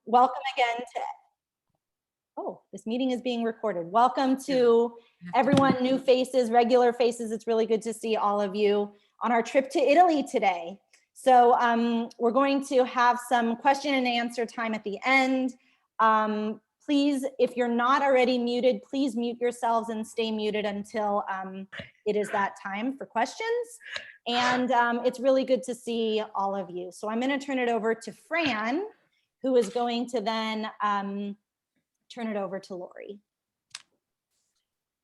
welcome again to, oh, this meeting is being recorded. Welcome to everyone, new faces, regular faces. It's really good to see all of you on our trip to Italy today. So we're going to have some question and answer time at the end. Please, if you're not already muted, please mute yourselves and stay muted until it is that time for questions. And it's really good to see all of you. So I'm going to turn it over to Fran, who is going to then turn it over to Lori.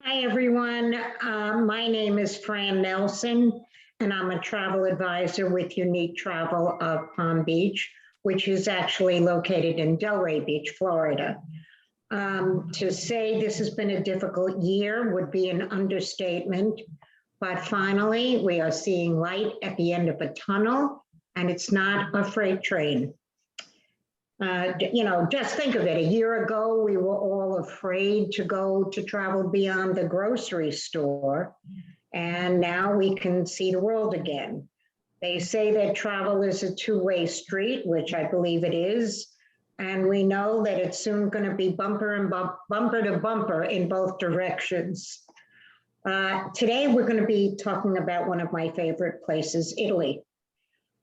Hi, everyone. My name is Fran Nelson, and I'm a travel advisor with Unique Travel of Palm Beach, which is actually located in Delray Beach, Florida. To say this has been a difficult year would be an understatement, but finally we are seeing light at the end of a tunnel, and it's not a freight train. Just think of it. A year ago, we were all afraid to go to travel beyond the grocery store, and now we can see the world again. They say that travel is a two-way street, which I believe it is. And we know that it's soon going to be bumper to bumper in both directions. Today, we're going to be talking about one of my favorite places, Italy.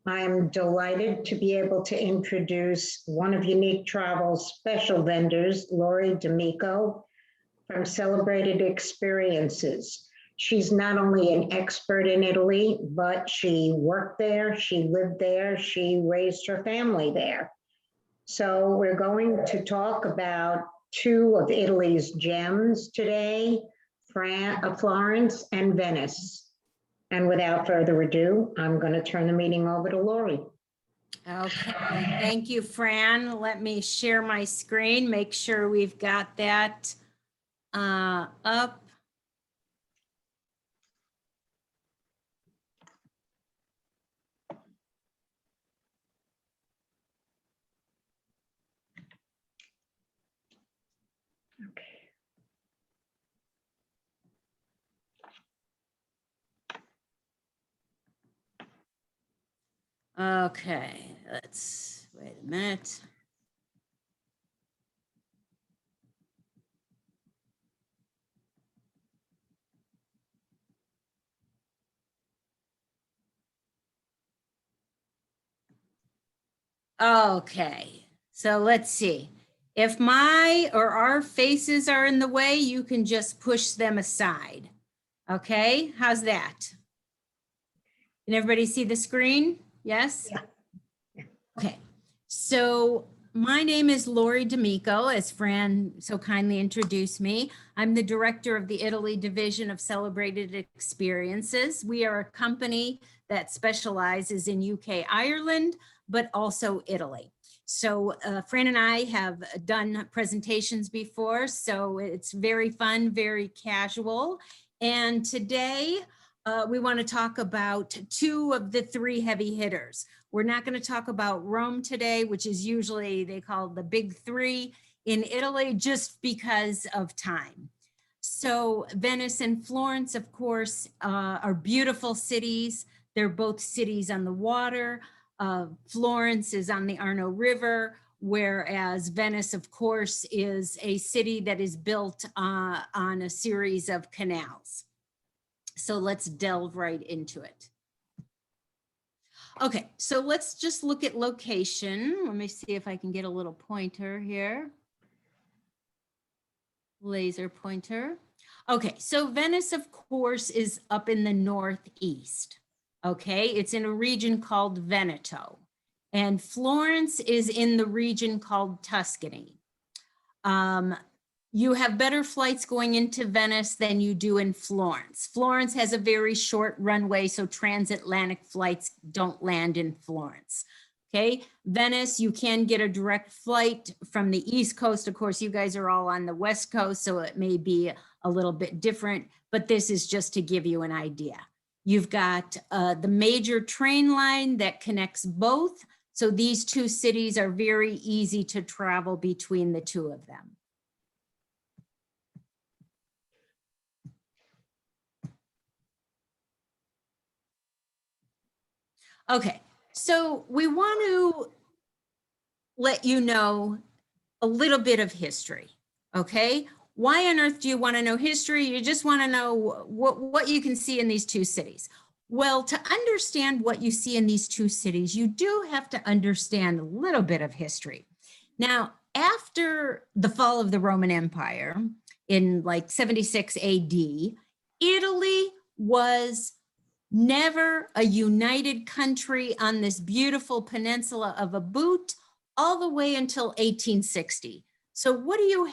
I am delighted to be able to introduce one of Unique Travel's special vendors, Lori D'Amico, from Celebrated Experiences. She's not only an expert in Italy, but she worked there, she lived there, she raised her family there. So we're going to talk about two of Italy's gems today, Florence and Venice. And without further ado, I'm going to turn the meeting over to Lori. Okay, thank you, Fran. Let me share my screen, make sure we've got that up. Okay, let's wait a minute. Okay, so let's see. If my or our faces are in the way, you can just push them aside. Okay, how's that? Can everybody see the screen? Yes? Yeah. Okay, so my name is Lori D'Amico, as Fran so kindly introduced me. I'm the director of the Italy division of Celebrated Experiences. We are a company that specializes in UK, Ireland, but also Italy. So Fran and I have done presentations before, so it's very fun, very casual. And today, we want to talk about two of the three heavy hitters. We're not going to talk about Rome today, which is usually they call the big three in Italy, just because of time. So Venice and Florence, of course, are beautiful cities. They're both cities on the water. Florence is on the Arno River, whereas Venice, of course, is a city that is built on a series of canals. So let's delve right into it. Okay, so let's just look at location. Let me see if I can get a little pointer here. Laser pointer. Okay, so Venice, of course, is up in the northeast. Okay, it's in a region called Veneto. And Florence is in the region called Tuscany. You have better flights going into Venice than you do in Florence. Florence has a very short runway, so transatlantic flights don't land in Florence. Okay, Venice, you can get a direct flight from the East Coast. Of course, you guys are all on the West Coast, so it may be a little bit different, but this is just to give you an idea. You've got the major train line that connects both. So these two cities are very easy to travel between the two of them. Okay, so we want to let you know a little bit of history, okay? Why on earth do you want to know history? You just want to know what you can see in these two cities. Well, to understand what you see in these two cities, you do have to understand a little bit of history. Now, after the fall of the Roman Empire in like 76 AD, Italy was never a united country on this beautiful peninsula of a boot all the way until 1860. So what you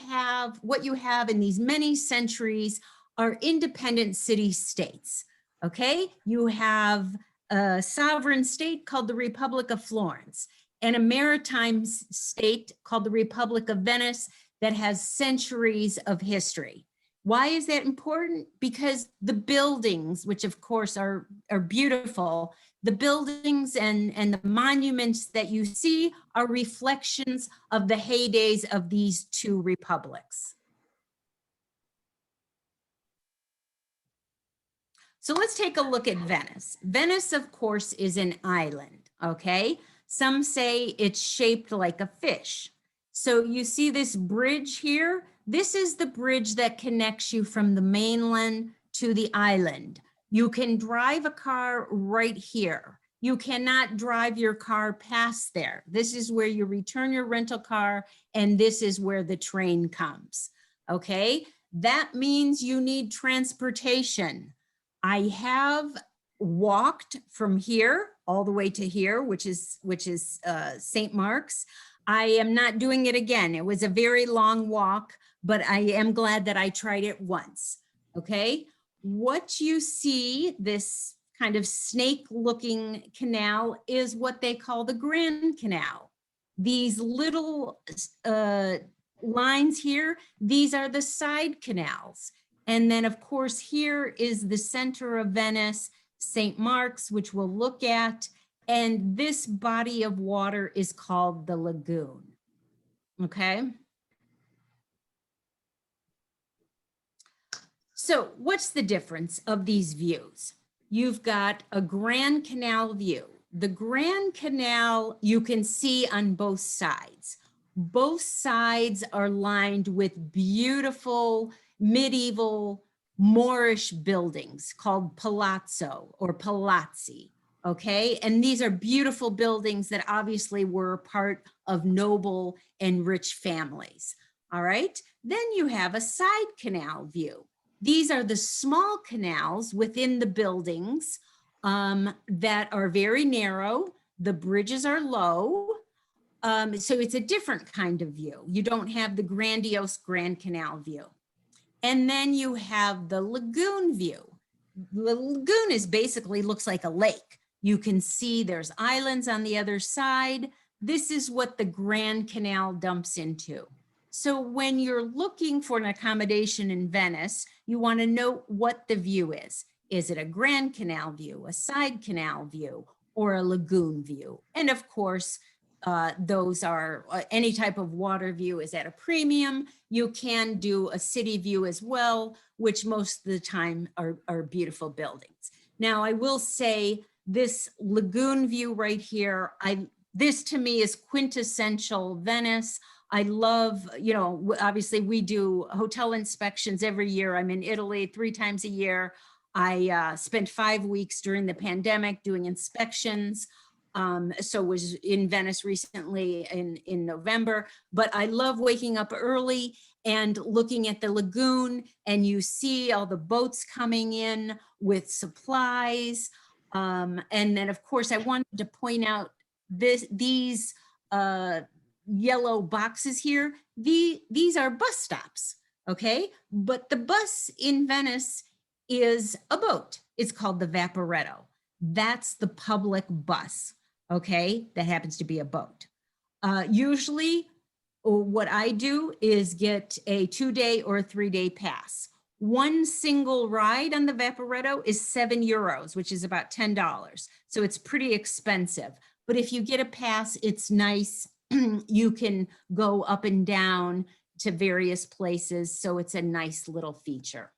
have in these many centuries are independent city-states, okay? You have a sovereign state called the Republic of Florence and a maritime state called the Republic of Venice that has centuries of history. Why is that important? Because the buildings, which of course are beautiful, the buildings and the monuments that you see are reflections of the heydays of these two republics. So let's take a look at Venice. Venice, of course, is an island, okay? Some say it's shaped like a fish. So you see this bridge here? This is the bridge that connects you from the mainland to the island. You can drive a car right here. You cannot drive your car past there. This is where you return your rental car, and this is where the train comes, okay? That means you need transportation. I have walked from here all the way to here, which is St. Mark's. I am not doing it again. It was a very long walk, but I am glad that I tried it once, okay? What you see, this kind of snake-looking canal, is what they call the Grand Canal. These little lines here, these are the side canals. And then, of course, here is the center of Venice, St. Mark's, which we'll look at. And this body of water is called the Lagoon, okay? So what's the difference of these views? You've got a Grand Canal view. The Grand Canal you can see on both sides. Both sides are lined with beautiful medieval Moorish buildings called palazzo or palazzi, okay? And these are beautiful buildings that obviously were part of noble and rich families, all right? Then you have a side canal view. These are the small canals within the buildings that are very narrow. The bridges are low. So it's a different kind of view. You don't have the grandiose Grand Canal view. And then you have the lagoon view. The lagoon is basically looks like a lake. You can see there's islands on the other side. This is what the Grand Canal dumps into. So when you're looking for an accommodation in Venice, you want to know what the view is. Is it a Grand Canal view, a side canal view, or a lagoon view? And of course, those are any type of water view is at a premium. You can do a city view as well, which most of the time are beautiful buildings. Now, I will say this lagoon view right here, this to me is quintessential Venice. I love, you know, obviously we do hotel inspections every year. I'm in Italy 3 times a year. I spent 5 weeks during the pandemic doing inspections. So was in Venice recently in November, but I love waking up early and looking at the lagoon, and you see all the boats coming in with supplies. And then of course I wanted to point out these yellow boxes here. These are bus stops, okay? But the bus in Venice is a boat. It's called the Vaporetto. That's the public bus, okay? That happens to be a boat. Usually what I do is get a 2-day or a 3-day pass. One single ride on the Vaporetto is €7, which is about $10. So it's pretty expensive. But if you get a pass, it's nice. You can go up and down to various places. So it's a nice little feature.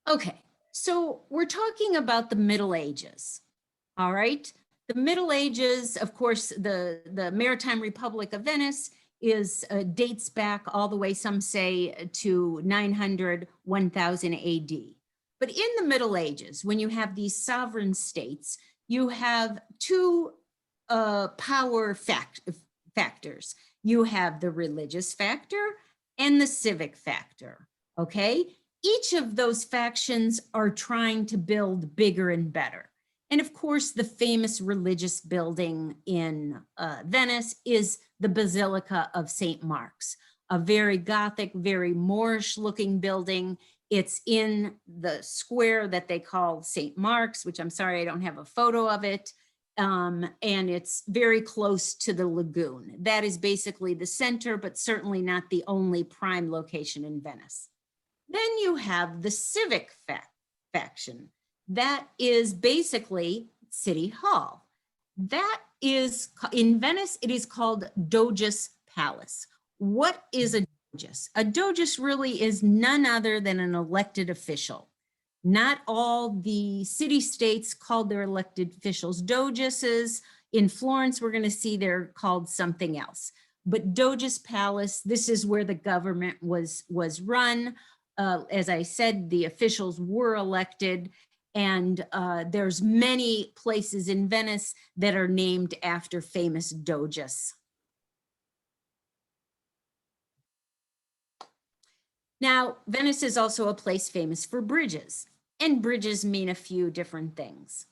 Okay, so we're talking about the Middle Ages, all right? The Middle Ages, of course, the Maritime Republic of Venice is dates back all the way, some say, to 900, 1000 AD. But in the Middle Ages, when you have these sovereign states, you have two power factors. You have the religious factor and the civic factor, okay? Each of those factions are trying to build bigger and better. And of course, the famous religious building in Venice is the Basilica of St. Mark's, a very Gothic, very Moorish looking building. It's in the square that they call St. Mark's, which I'm sorry, I don't have a photo of it. And it's very close to the Lagoon. That is basically the center, but certainly not the only prime location in Venice. Then you have the civic faction. That is basically City Hall. That is, in Venice, it is called Doge's Palace. What is a Dogus? A Dogus really is none other than an elected official. Not all the city-states called their elected officials Doguses. In Florence, we're going to see they're called something else. But Doge's Palace, this is where the government was run. As I said, the officials were elected, and there's many places in Venice that are named after famous Doges. Now, Venice is also a place famous for bridges, and bridges mean a few different things.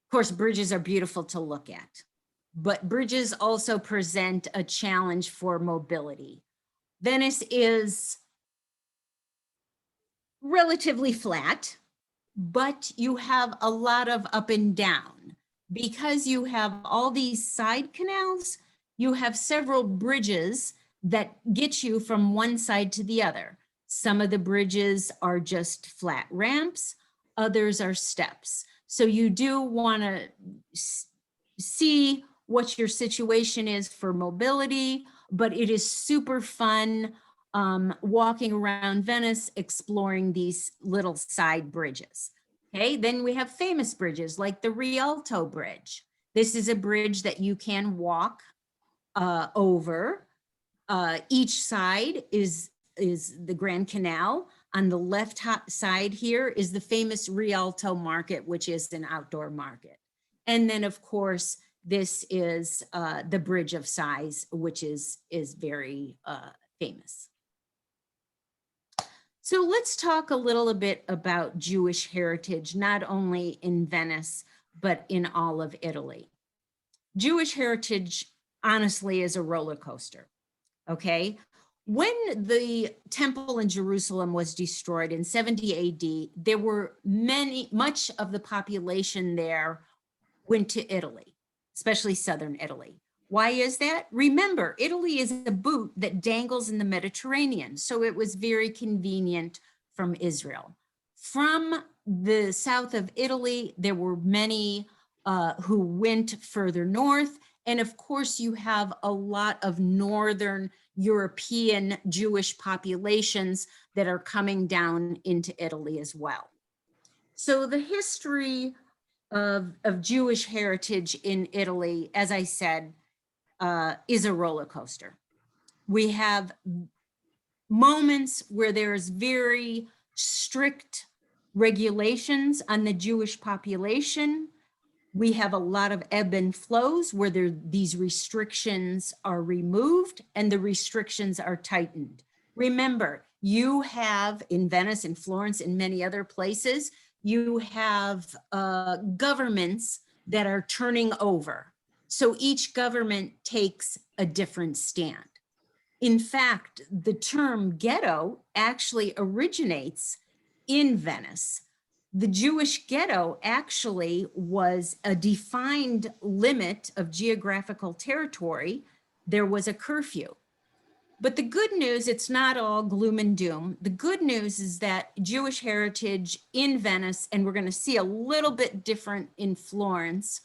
Of course, bridges are beautiful to look at, but bridges also present a challenge for mobility. Venice is relatively flat, but you have a lot of up and down. Because you have all these side canals, you have several bridges that get you from one side to the other. Some of the bridges are just flat ramps, others are steps. So you do want to see what your situation is for mobility, but it is super fun walking around Venice, exploring these little side bridges. Okay, then we have famous bridges like the Rialto Bridge. This is a bridge that you can walk over. Each side is the Grand Canal. On the left side here is the famous Rialto Market, which is an outdoor market. And then, of course, this is the Bridge of Sighs, which is very famous. So let's talk a little bit about Jewish heritage, not only in Venice, but in all of Italy. Jewish heritage, honestly, is a roller coaster, okay? When the temple in Jerusalem was destroyed in 70 AD, there were much of the population there went to Italy, especially southern Italy. Why is that? Remember, Italy is a boot that dangles in the Mediterranean, so it was very convenient from Israel. From the south of Italy, there were many who went further north, and of course you have a lot of northern European Jewish populations that are coming down into Italy as well. So the history of Jewish heritage in Italy, as I said, is a roller coaster. We have moments where there's very strict regulations on the Jewish population. We have a lot of ebb and flows where these restrictions are removed and the restrictions are tightened. Remember, you have in Venice and Florence and many other places, you have governments that are turning over. So each government takes a different stand. In fact, the term ghetto actually originates in Venice. The Jewish ghetto actually was a defined limit of geographical territory. There was a curfew. But the good news, it's not all gloom and doom. The good news is that Jewish heritage in Venice, and we're going to see a little bit different in Florence,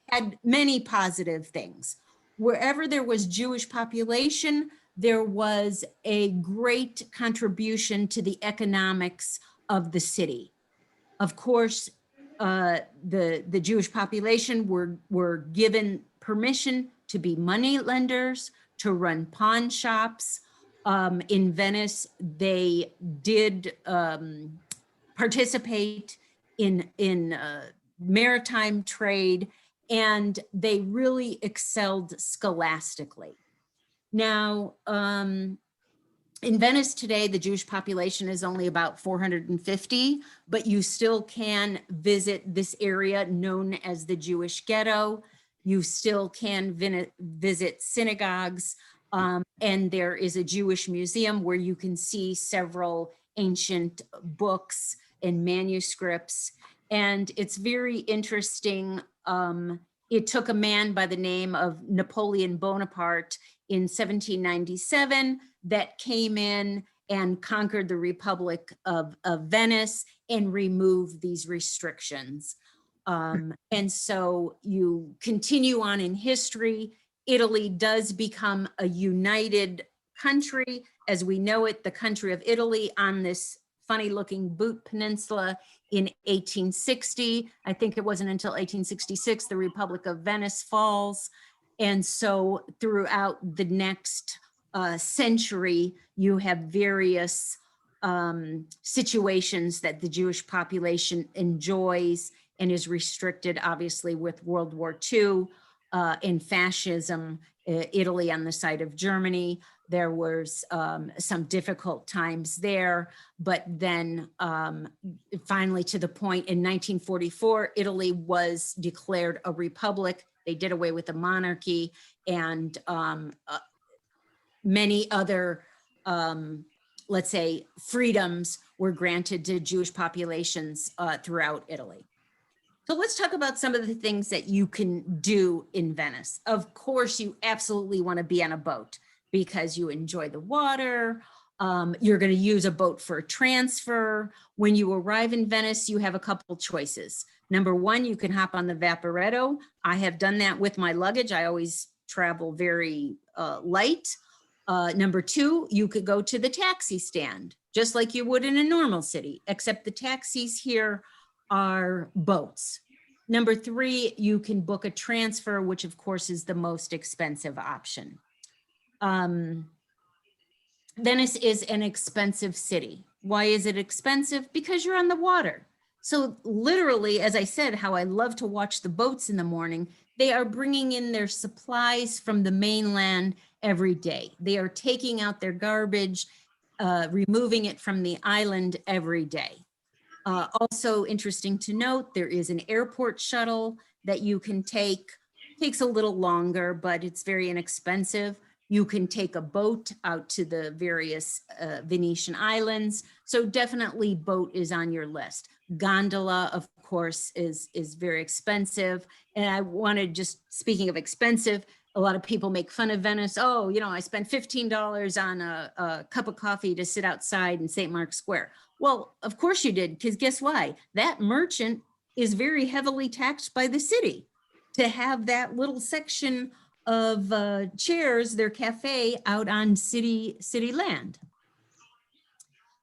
had many positive things. Wherever there was Jewish population, there was a great contribution to the economics of the city. Of course, the Jewish population were given permission to be money lenders, to run pawn shops. In Venice, they did participate in maritime trade, and they really excelled scholastically. Now, in Venice today, the Jewish population is only about 450, but you still can visit this area known as the Jewish ghetto. You still can visit synagogues, and there is a Jewish museum where you can see several ancient books and manuscripts. And it's very interesting. It took a man by the name of Napoleon Bonaparte in 1797 that came in and conquered the Republic of Venice and removed these restrictions. And so you continue on in history. Italy does become a united country as we know it, the country of Italy, on this funny looking boot peninsula in 1860. I think it wasn't until 1866 the Republic of Venice falls. And so throughout the next century, you have various situations that the Jewish population enjoys and is restricted, obviously, with World War II and fascism, Italy on the side of Germany. There was some difficult times there, but then finally to the point in 1944, Italy was declared a republic. They did away with the monarchy, and many other, let's say, freedoms were granted to Jewish populations throughout Italy. So let's talk about some of the things that you can do in Venice. Of course, you absolutely want to be on a boat because you enjoy the water. You're going to use a boat for a transfer. When you arrive in Venice, you have a couple choices. Number one, you can hop on the Vaporetto. I have done that with my luggage. I always travel very light. Number two, you could go to the taxi stand, just like you would in a normal city, except the taxis here are boats. Number three, you can book a transfer, which of course is the most expensive option. Venice is an expensive city. Why is it expensive? Because you're on the water. So literally, as I said, how I love to watch the boats in the morning, they are bringing in their supplies from the mainland every day. They are taking out their garbage, removing it from the island every day. Also interesting to note, there is an airport shuttle that you can take. Takes a little longer, but it's very inexpensive. You can take a boat out to the various Venetian islands. So definitely boat is on your list. Gondola, of course, is very expensive. And I wanted, just speaking of expensive, a lot of people make fun of Venice. Oh, you know, I spent $15 on a cup of coffee to sit outside in St. Mark's Square. Well, of course you did, because guess why? That merchant is very heavily taxed by the city to have that little section of chairs, their cafe, out on city land.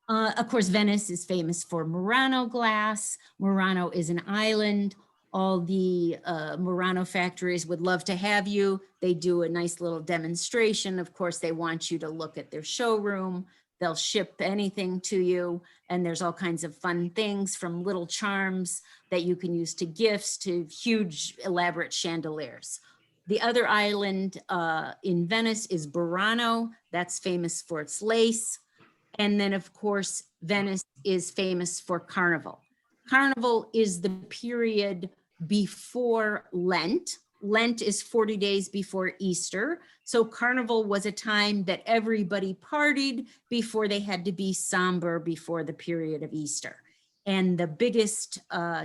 Of course, Venice is famous for Murano glass. Murano is an island. All the Murano factories would love to have you. They do a nice little demonstration. Of course, they want you to look at their showroom. They'll ship anything to you. And there's all kinds of fun things, from little charms that you can use to gifts to huge elaborate chandeliers. The other island in Venice is Burano. That's famous for its lace. And then, of course, Venice is famous for Carnival. Carnival is the period before Lent. Lent is 40 days before Easter. So Carnival was a time that everybody partied before they had to be somber before the period of Easter. And the biggest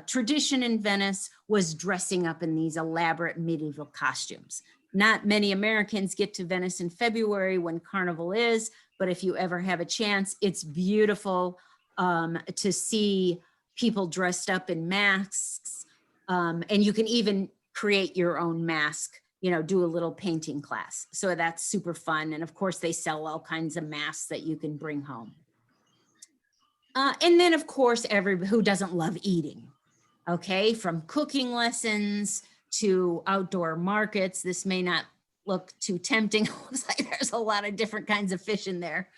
tradition in Venice was dressing up in these elaborate medieval costumes. Not many Americans get to Venice in February when Carnival is, but if you ever have a chance, it's beautiful to see people dressed up in masks. And you can even create your own mask, you know, do a little painting class. So that's super fun. And of course, they sell all kinds of masks that you can bring home. And then, of course, who doesn't love eating? Okay, from cooking lessons to outdoor markets. This may not look too tempting. Looks like there's a lot of different kinds of fish in there.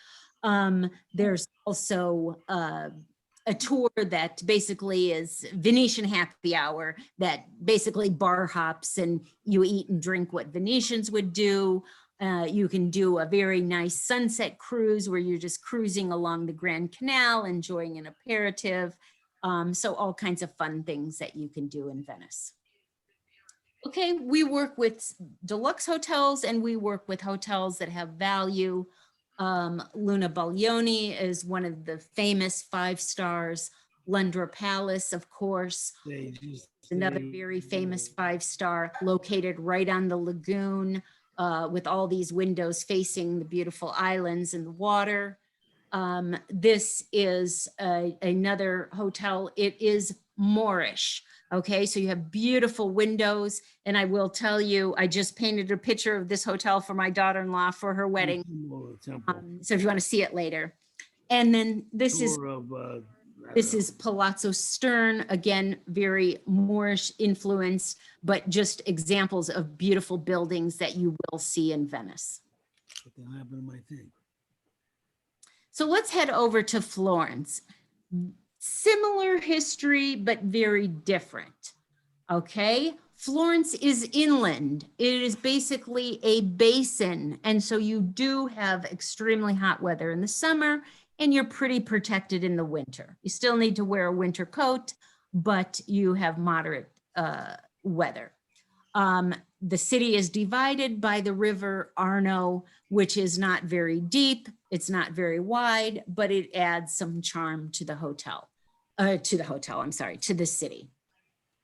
There's also a tour that basically is Venetian happy hour, that basically bar hops and you eat and drink what Venetians would do. You can do a very nice sunset cruise where you're just cruising along the Grand Canal, enjoying an aperitif. So all kinds of fun things that you can do in Venice. Okay, we work with deluxe hotels and we work with hotels that have value. Luna Baglioni is one of the famous 5 stars. Lundra Palace, of course, another very famous 5-star located right on the lagoon with all these windows facing the beautiful islands and the water. This is another hotel. It is Moorish. Okay, so you have beautiful windows. And I will tell you, I just painted a picture of this hotel for my daughter-in-law for her wedding. So if you want to see it later. And then this is Palazzo Stern, again, very Moorish influence, but just examples of beautiful buildings that you will see in Venice. So let's head over to Florence. Similar history, but very different. Okay, Florence is inland. It is basically a basin. And so you do have extremely hot weather in the summer and you're pretty protected in the winter. You still need to wear a winter coat, but you have moderate weather. The city is divided by the river Arno, which is not very deep. It's not very wide, but it adds some charm to the hotel, to the city.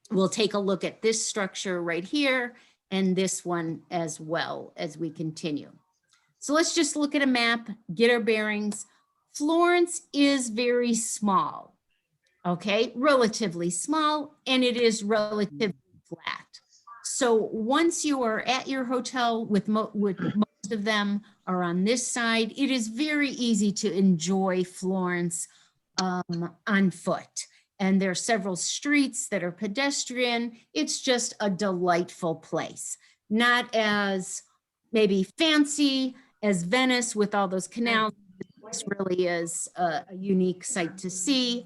We'll take a look at this structure right here and this one as well as we continue. So let's just look at a map, get our bearings. Florence is very small, okay, relatively small, and it is relatively flat. So once you are at your hotel with most of them are on this side, it is very easy to enjoy Florence on foot. And there are several streets that are pedestrian. It's just a delightful place. Not as maybe fancy as Venice with all those canals. This really is a unique sight to see,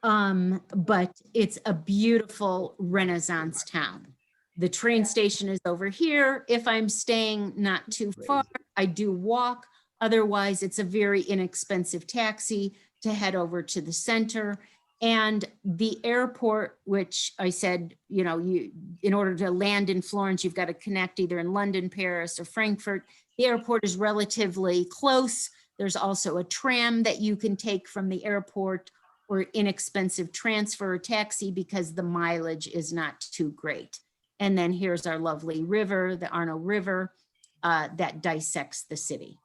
but it's a beautiful Renaissance town. The train station is over here. If I'm staying not too far, I do walk. Otherwise, it's a very inexpensive taxi to head over to the center. And the airport, which I said, you know, in order to land in Florence, you've got to connect either in London, Paris, or Frankfurt. The airport is relatively close. There's also a tram that you can take from the airport or inexpensive transfer or taxi because the mileage is not too great. And then here's our lovely river, the Arno River, that dissects the city.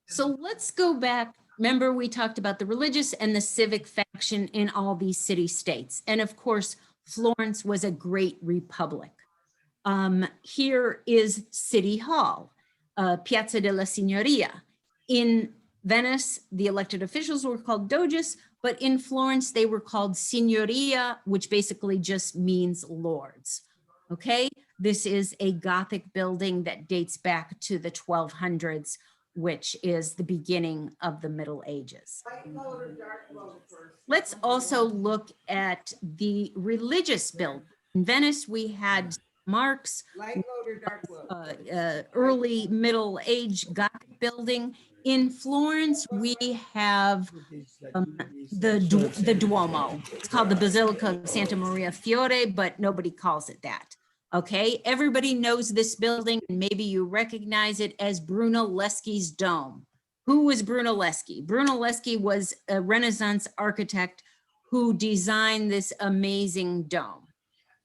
So let's go back. Remember, we talked about the religious and the civic faction in all these city-states. And of course, Florence was a great republic. Here is City Hall, Piazza della Signoria. In Venice, the elected officials were called doges, but in Florence, they were called Signoria, which basically just means lords. Okay, this is a Gothic building that dates back to the 1200s, which is the beginning of the Middle Ages. Let's also look at the religious building. In Venice, we had Marx, early Middle Age Gothic building. In Florence, we have the Duomo. It's called the Basilica of Santa Maria Fiore, but nobody calls it that. Okay, everybody knows this building, and maybe you recognize it as Brunelleschi's dome. Who was Brunelleschi? Brunelleschi was a Renaissance architect who designed this amazing dome.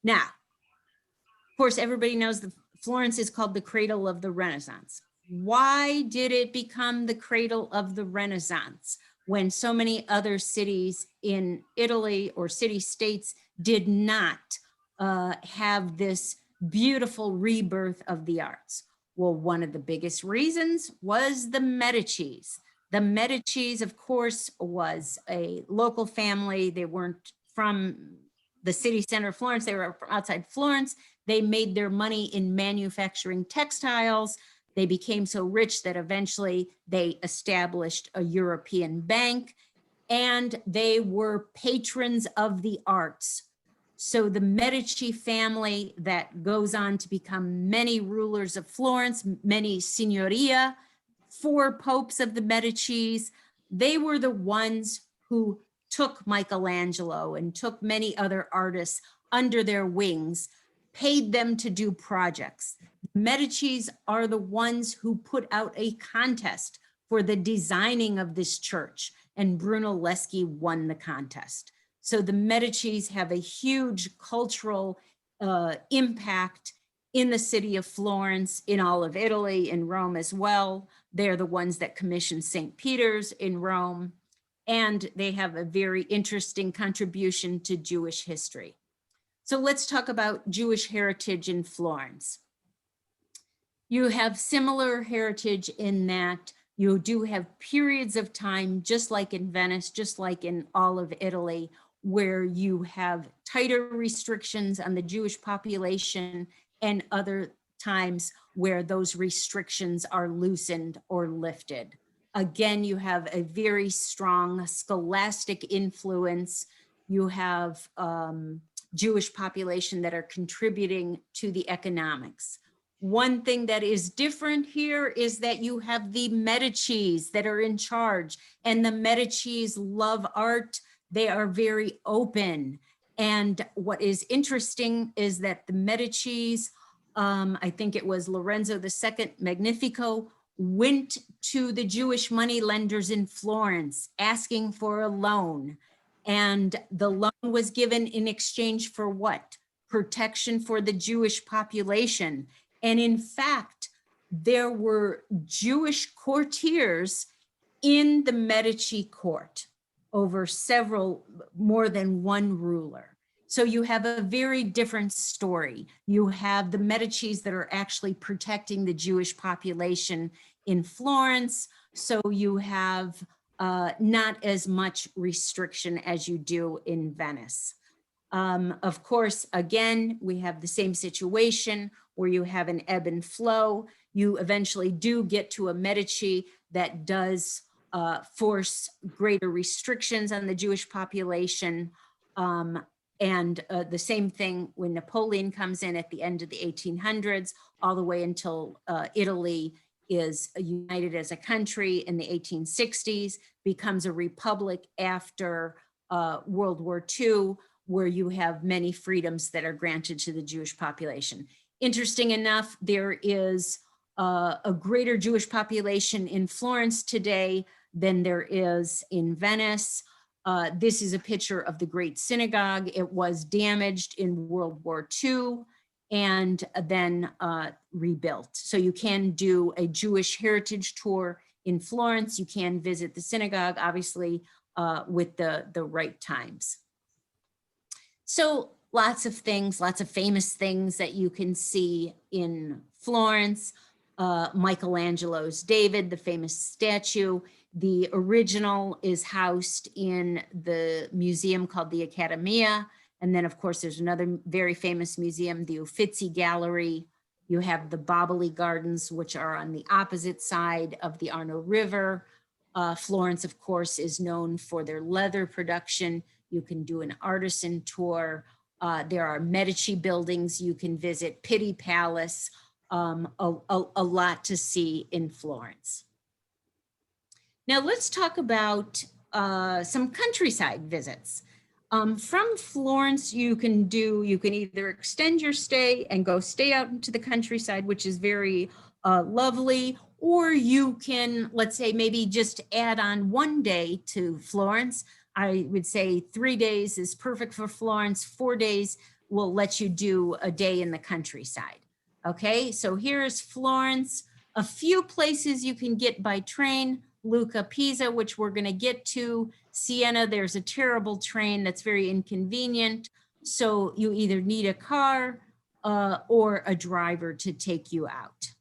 Now, of course, everybody knows that Florence is called the cradle of the Renaissance. Why did it become the cradle of the Renaissance when so many other cities in Italy or city-states did not have this beautiful rebirth of the arts? Well, one of the biggest reasons was the Medicis. The Medicis, of course, was a local family. They weren't from the city center of Florence. They were from outside Florence. They made their money in manufacturing textiles. They became so rich that eventually they established a European bank, and they were patrons of the arts. So the Medici family that goes on to become many rulers of Florence, many signoria, 4 popes of the Medicis, they were the ones who took Michelangelo and took many other artists under their wings, paid them to do projects. Medicis are the ones who put out a contest for the designing of this church, and Brunelleschi won the contest. So the Medicis have a huge cultural impact in the city of Florence, in all of Italy, in Rome as well. They're the ones that commissioned St. Peter's in Rome, and they have a very interesting contribution to Jewish history. So let's talk about Jewish heritage in Florence. You have similar heritage in that you do have periods of time, just like in Venice, just like in all of Italy, where you have tighter restrictions on the Jewish population, and other times where those restrictions are loosened or lifted. Again, you have a very strong scholastic influence. You have Jewish population that are contributing to the economics. One thing that is different here is that you have the Medicis that are in charge, and the Medicis love art. They are very open. And what is interesting is that the Medicis, I think it was Lorenzo II Magnifico, went to the Jewish money lenders in Florence asking for a loan. And the loan was given in exchange for what? Protection for the Jewish population. And in fact, there were Jewish courtiers in the Medici court over more than one ruler. So you have a very different story. You have the Medicis that are actually protecting the Jewish population in Florence. So you have not as much restriction as you do in Venice. Of course, again, we have the same situation where you have an ebb and flow. You eventually do get to a Medici that does force greater restrictions on the Jewish population. And the same thing when Napoleon comes in at the end of the 1800s, all the way until Italy is united as a country in the 1860s, becomes a republic after World War II, where you have many freedoms that are granted to the Jewish population. Interesting enough, there is a greater Jewish population in Florence today than there is in Venice. This is a picture of the Great Synagogue. It was damaged in World War II and then rebuilt. So you can do a Jewish heritage tour in Florence. You can visit the synagogue, obviously, with the right times. So lots of things, lots of famous things that you can see in Florence. Michelangelo's David, the famous statue. The original is housed in the museum called the Accademia. And then, of course, there's another very famous museum, the Uffizi Gallery. You have the Boboli Gardens, which are on the opposite side of the Arno River. Florence, of course, is known for their leather production. You can do an artisan tour. There are Medici buildings you can visit, Pitti Palace, a lot to see in Florence. Now let's talk about some countryside visits. From Florence, you can either extend your stay and go stay out into the countryside, which is very lovely, or you can, let's say, maybe just add on one day to Florence. I would say 3 days is perfect for Florence. 4 days will let you do a day in the countryside. Okay, so here's Florence. A few places you can get by train: Lucca, Pisa, which we're going to get to. Siena, there's a terrible train that's very inconvenient. So you either need a car or a driver to take you out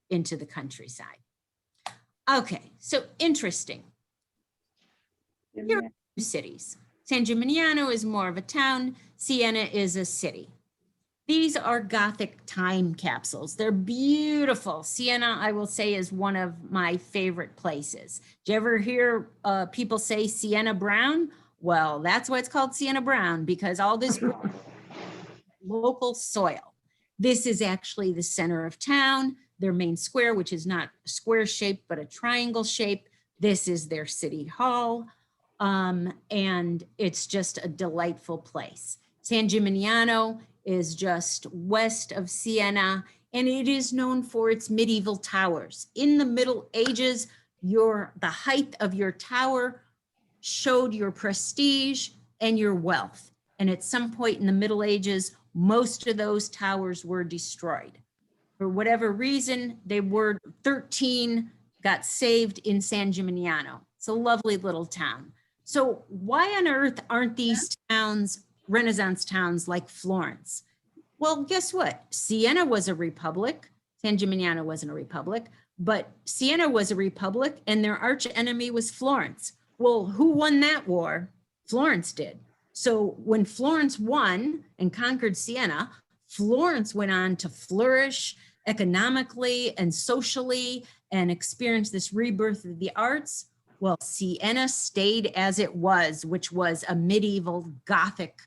into the countryside. Okay, so interesting. Here are two cities. San Gimignano is more of a town. Siena is a city. These are Gothic time capsules. They're beautiful. Siena, I will say, is one of my favorite places. Do you ever hear people say Siena brown? Well, that's why it's called Siena brown, because all this local soil. This is actually the center of town, their main square, which is not a square shape, but a triangle shape. This is their city hall. And it's just a delightful place. San Gimignano is just west of Siena, and it is known for its medieval towers. In the Middle Ages, the height of your tower showed your prestige and your wealth. And at some point in the Middle Ages, most of those towers were destroyed. For whatever reason, 13 got saved in San Gimignano. It's a lovely little town. So why on earth aren't these towns Renaissance towns like Florence? Well, guess what? Siena was a republic. San Gimignano wasn't a republic, but Siena was a republic, and their arch enemy was Florence. Well, who won that war? Florence did. So when Florence won and conquered Siena, Florence went on to flourish economically and socially and experience this rebirth of the arts. Well, Siena stayed as it was, which was a medieval Gothic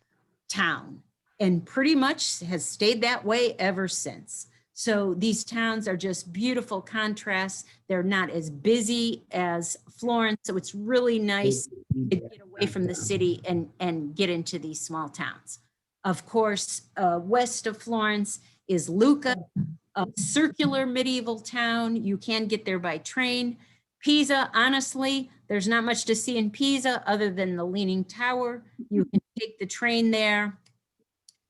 town, and pretty much has stayed that way ever since. So these towns are just beautiful contrasts. They're not as busy as Florence, so it's really nice to get away from the city and get into these small towns. Of course, west of Florence is Lucca, a circular medieval town. You can get there by train. Pisa, honestly, there's not much to see in Pisa other than the Leaning Tower. You can take the train there.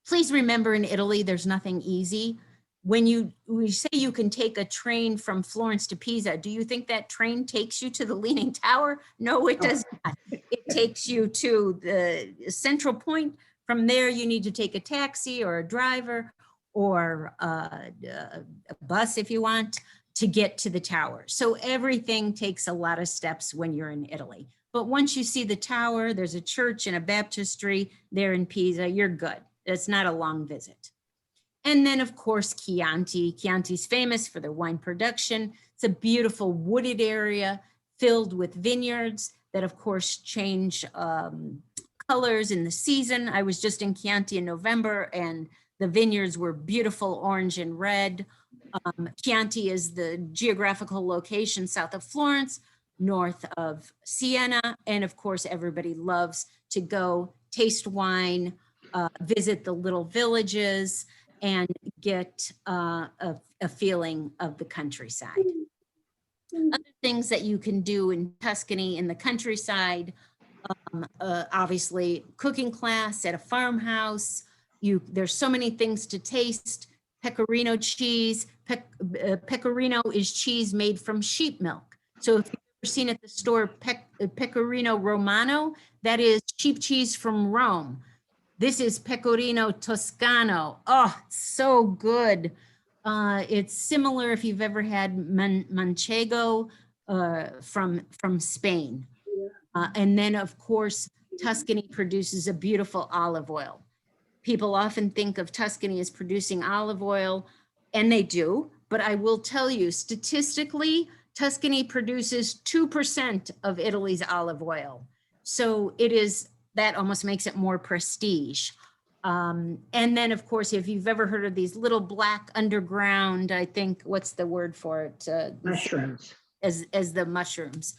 Please remember, in Italy, there's nothing easy. When we say you can take a train from Florence to Pisa, do you think that train takes you to the Leaning Tower? No, it does not. It takes you to the central point. From there, you need to take a taxi or a driver or a bus if you want to get to the tower. So everything takes a lot of steps when you're in Italy. But once you see the tower, there's a church and a baptistry there in Pisa, you're good. It's not a long visit. And then, of course, Chianti. Chianti's famous for their wine production. It's a beautiful wooded area filled with vineyards that, of course, change colors in the season. I was just in Chianti in November, and the vineyards were beautiful orange and red. Chianti is the geographical location south of Florence, north of Siena. And of course, everybody loves to go taste wine, visit the little villages, and get a feeling of the countryside. Other things that you can do in Tuscany in the countryside, obviously cooking class at a farmhouse. There's so many things to taste. Pecorino cheese. Pecorino is cheese made from sheep milk. So if you've ever seen at the store Pecorino Romano, that is sheep cheese from Rome. This is Pecorino Toscano. Oh, so good. It's similar if you've ever had manchego from Spain. And then, of course, Tuscany produces a beautiful olive oil. People often think of Tuscany as producing olive oil, and they do. But I will tell you, statistically, Tuscany produces 2% of Italy's olive oil. So that almost makes it more prestige. And then, of course, if you've ever heard of these little black underground, I think, what's the word for it? Mushrooms. As the mushrooms,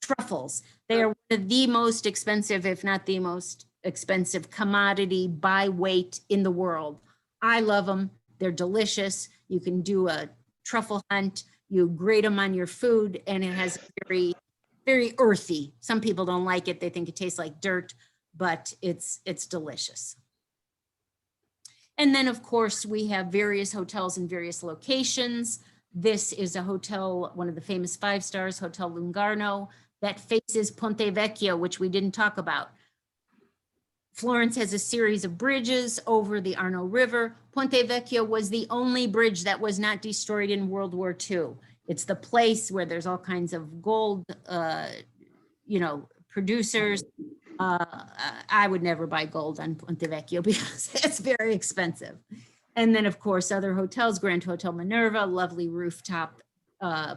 truffles. They are one of the most expensive, if not the most expensive commodity by weight in the world. I love them. They're delicious. You can do a truffle hunt. You grate them on your food, and it has very, very earthy. Some people don't like it. They think it tastes like dirt, but it's delicious. And then, of course, we have various hotels in various locations. This is a hotel, one of the famous 5 stars, Hotel Lungarno, that faces Ponte Vecchio, which we didn't talk about. Florence has a series of bridges over the Arno River. Ponte Vecchio was the only bridge that was not destroyed in World War II. It's the place where there's all kinds of gold, producers. I would never buy gold on Ponte Vecchio because it's very expensive. And then, of course, other hotels, Grand Hotel Minerva, lovely rooftop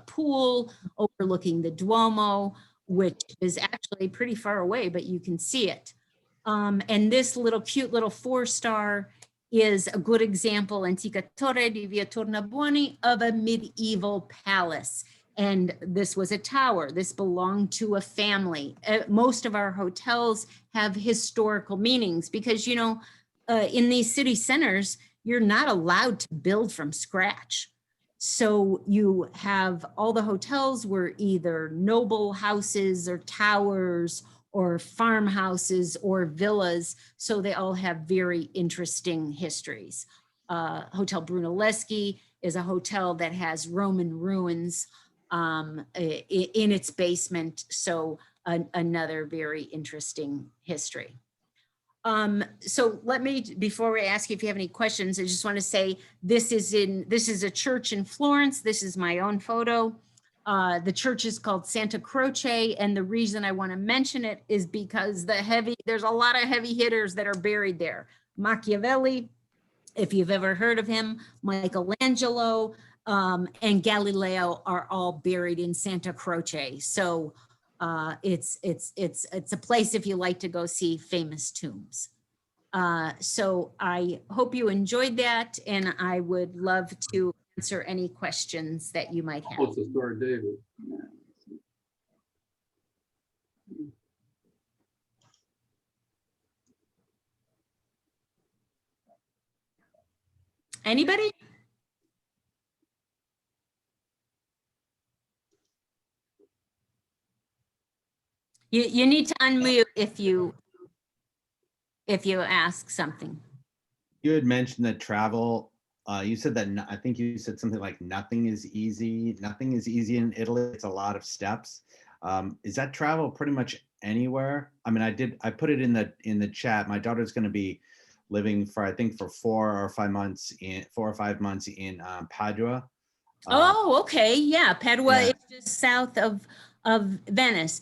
pool overlooking the Duomo, which is actually pretty far away, but you can see it. And this cute little 4-star is a good example, Antica Torre di Via Tornabuoni, of a medieval palace. And this was a tower. This belonged to a family. Most of our hotels have historical meanings because, in these city centers, you're not allowed to build from scratch. So you have all the hotels were either noble houses or towers or farmhouses or villas. So they all have very interesting histories. Hotel Brunelleschi is a hotel that has Roman ruins in its basement. So another very interesting history. So let me, before we ask you if you have any questions, I just want to say this is a church in Florence. This is my own photo. The church is called Santa Croce, and the reason I want to mention it is because there's a lot of heavy hitters that are buried there. Machiavelli, if you've ever heard of him, Michelangelo, and Galileo are all buried in Santa Croce. So it's a place if you like to go see famous tombs. So I hope you enjoyed that, and I would love to answer any questions that you might have. What's the story, David? Anybody? You need to unmute if you ask something. You had mentioned that travel, you said that, I think you said something like nothing is easy. Nothing is easy in Italy. It's a lot of steps. Is that travel pretty much anywhere? I mean, I put it in the chat. My daughter's going to be living for 4 or 5 months in Padua. Oh, okay. Yeah. Padua Yeah. is just south of Venice.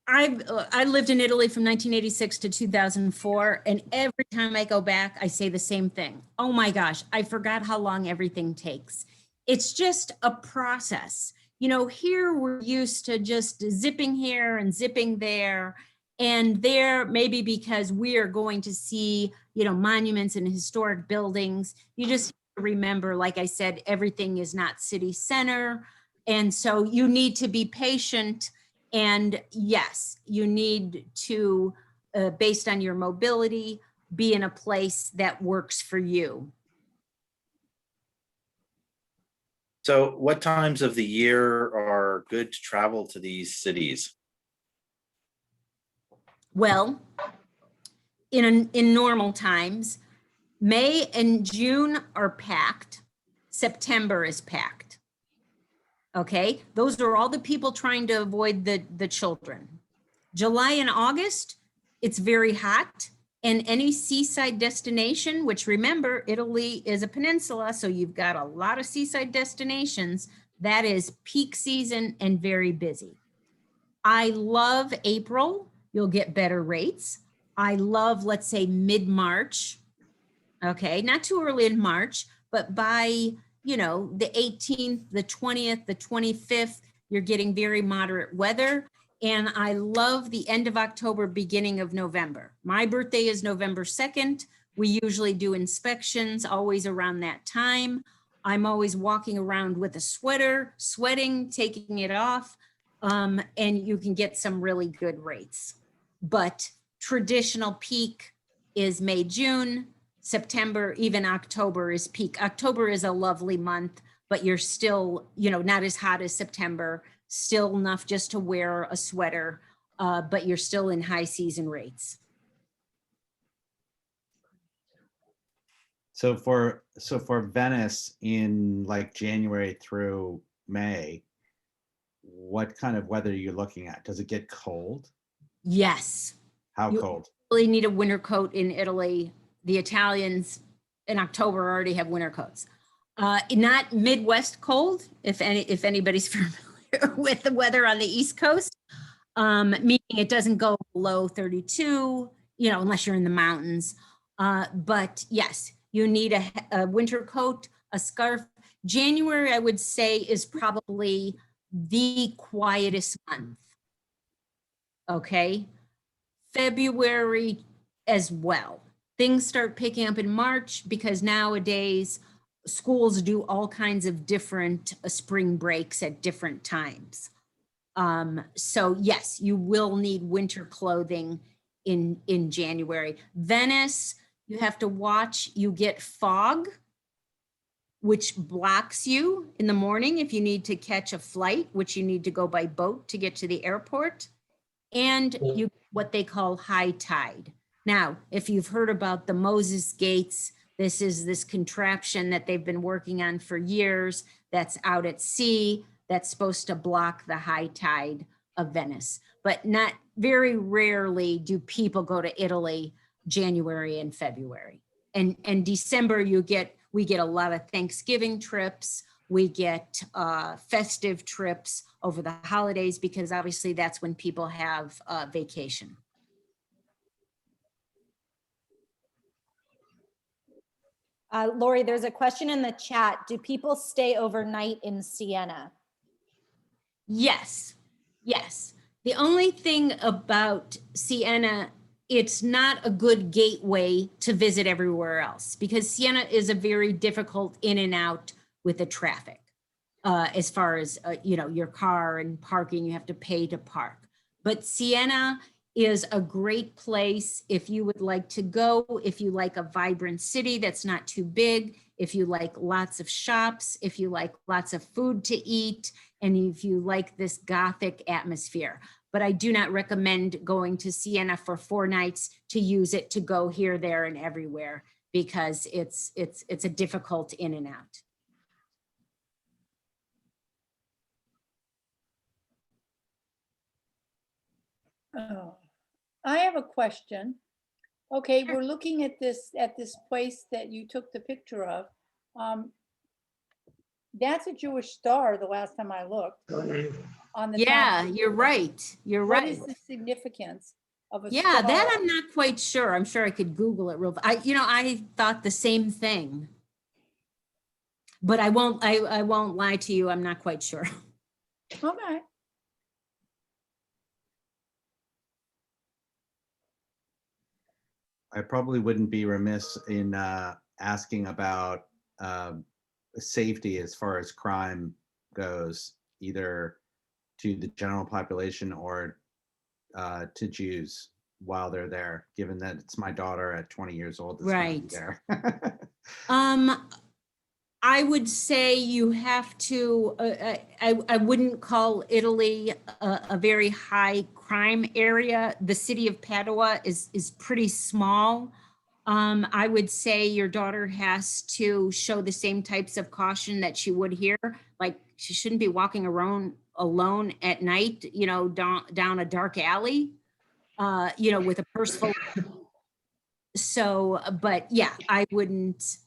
I lived in Italy from 1986 to 2004. And every time I go back, I say the same thing. Oh my gosh, I forgot how long everything takes. It's just a process. Here we're used to just zipping here and zipping there. And there, maybe because we are going to see, monuments and historic buildings, you just remember, like I said, everything is not city center. And so you need to be patient. And yes, you need to, based on your mobility, be in a place that works for you. So what times of the year are good to travel to these cities? Well, in normal times, May and June are packed. September is packed. Okay, those are all the people trying to avoid the children. July and August, it's very hot. And any seaside destination, which remember, Italy is a peninsula, so you've got a lot of seaside destinations, that is peak season and very busy. I love April, you'll get better rates. I love, let's say, mid-March. Okay, not too early in March, but by, the 18th, the 20th, the 25th, you're getting very moderate weather. And I love the end of October, beginning of November. My birthday is November 2nd. We usually do inspections always around that time. I'm always walking around with a sweater, sweating, taking it off, and you can get some really good rates. But traditional peak is May, June. September, even October is peak. October is a lovely month, but you're still, not as hot as September, still enough just to wear a sweater, but you're still in high season rates. So for Venice in like January through May, what kind of weather are you looking at? Does it get cold? Yes. How You cold? really need a winter coat in Italy. The Italians in October already have winter coats. Not Midwest cold, if anybody's familiar with the weather on the East Coast. Meaning it doesn't go below 32, unless you're in the mountains. But yes, you need a winter coat, a scarf. January, I would say, is probably the quietest month. Okay. February as well. Things start picking up in March because nowadays schools do all kinds of different spring breaks at different times. So yes, you will need winter clothing in January. Venice, you have to watch, you get fog, which blocks you in the morning if you need to catch a flight, which you need to go by boat to get to the airport. And you what they call high tide. Now, if you've heard about the Moses Gates, this is this contraption that they've been working on for years that's out at sea that's supposed to block the high tide of Venice. But not very rarely do people go to Italy January and February. And December we get a lot of Thanksgiving trips. We get festive trips over the holidays because obviously that's when people have vacation. Lori, there's a question in the chat. Do people stay overnight in Siena? Yes, yes. The only thing about Siena, it's not a good gateway to visit everywhere else because Siena is a very difficult in and out with the traffic. As far as, your car and parking, you have to pay to park. But Siena is a great place if you would like to go, if you like a vibrant city that's not too big, if you like lots of shops, if you like lots of food to eat, and if you like this Gothic atmosphere. But I do not recommend going to Siena for 4 nights to use it to go here, there, and everywhere because it's a difficult in and out. Oh, I have a question. Okay, we're looking at this place that you took the picture of. That's a Jewish star the last time I looked on the top. Yeah, you're right. You're What right. is the significance of a Yeah, star? that I'm not quite sure. I'm sure I could Google it real. I thought the same thing. But I won't lie to you. I'm not quite sure. Okay. I probably wouldn't be remiss in asking about safety as far as crime goes, either to the general population or to Jews while they're there, given that it's my daughter at 20 years old that's gonna be Right. there. I would say you have to, I wouldn't call Italy a very high crime area. The city of Padua is pretty small. I would say your daughter has to show the same types of caution that she would here. Like she shouldn't be walking around alone at night, down a dark alley, with a purse full. So, but yeah, I wouldn't,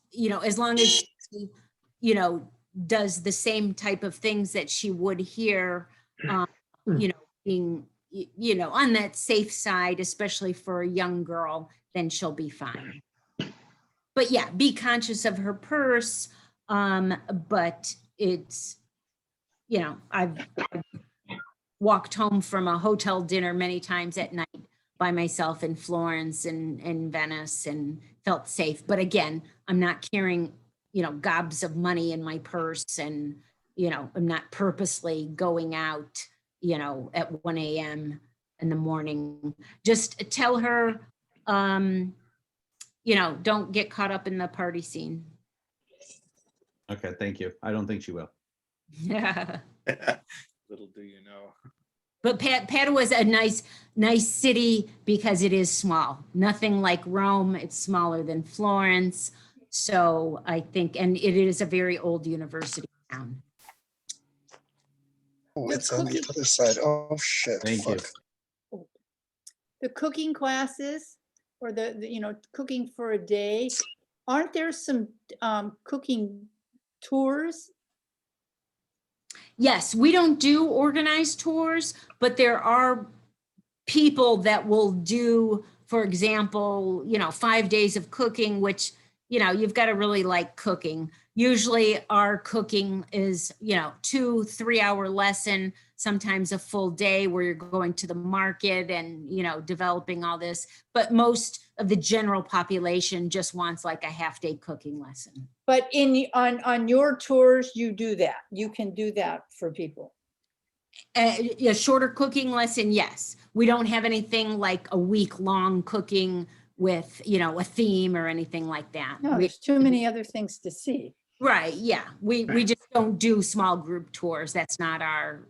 as long as she, does the same type of things that she would here, being, on that safe side, especially for a young girl, then she'll be fine. But yeah, be conscious of her purse. But it's, I've walked home from a hotel dinner many times at night by myself in Florence and Venice and felt safe. But again, I'm not carrying, gobs of money in my purse and, I'm not purposely going out, at 1 a.m. in the morning. Just tell her, don't get caught up in the party scene. Okay, thank you. I don't think she will. Yeah. Little do you know. But Padua is a nice city because it is small. Nothing like Rome. It's smaller than Florence. So I think, and it is a very old university town. Oh, The it's on the cookie- other side. Oh, shit. Thank you. Fuck. The cooking classes or the cooking for a day, aren't there some cooking tours? Yes, we don't do organized tours, but there are people that will do, for example, 5 days of cooking, which, you've got to really like cooking. Usually our cooking is, 2-3 hour lesson, sometimes a full day where you're going to the market and, developing all this. But most of the general population just wants like a half-day cooking lesson. But on your tours, you do that. You can do that for people. A shorter cooking lesson, yes. We don't have anything like a week-long cooking with, a theme or anything like that. No, there's too many other things to see. Right, yeah. We just don't do small group tours. That's not our,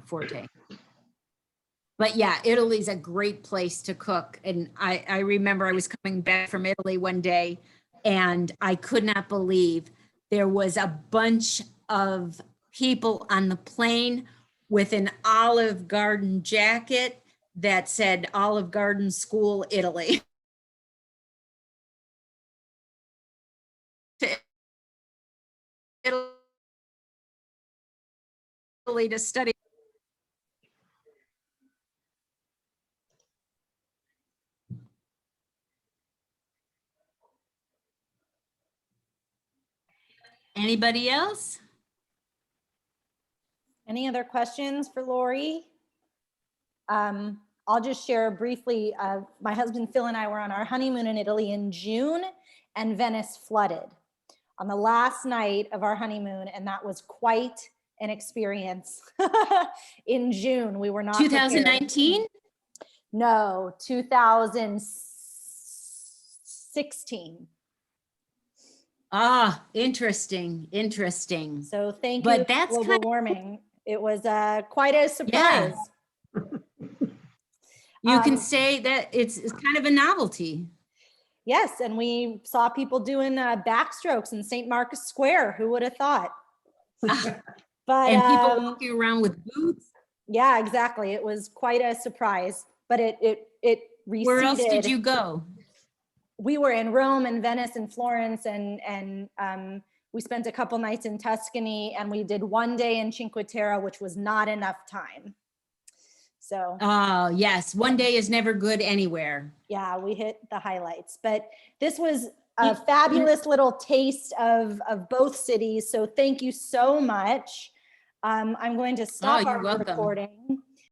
forte. But yeah, Italy's a great place to cook. And I remember I was coming back from Italy one day and I could not believe there was a bunch of people on the plane with an Olive Garden jacket that said Olive Garden School, Italy. Italy to study. Anybody else? Any other questions for Lori? I'll just share briefly. My husband Phil and I were on our honeymoon in Italy in June, and Venice flooded on the last night of our honeymoon, and that was quite an experience. In June, we were not 2019? No, 2016. Ah, interesting. So thank you. But that's global kind of- warming. It was quite a surprise. You can say that it's kind of a novelty. Yes, and we saw people doing backstrokes in St. Marcus Square. Who would have thought? But And people walking around with boots. yeah, exactly. It was quite a surprise, but it receded. Where else did you go? We were in Rome and Venice and Florence, and we spent a couple nights in Tuscany, and we did one day in Cinque Terre, which was not enough time. So Oh, yes. One day is never good anywhere. yeah, we hit the highlights, but this was a fabulous little taste of both cities. So thank you so much. I'm going to stop you're our welcome. recording.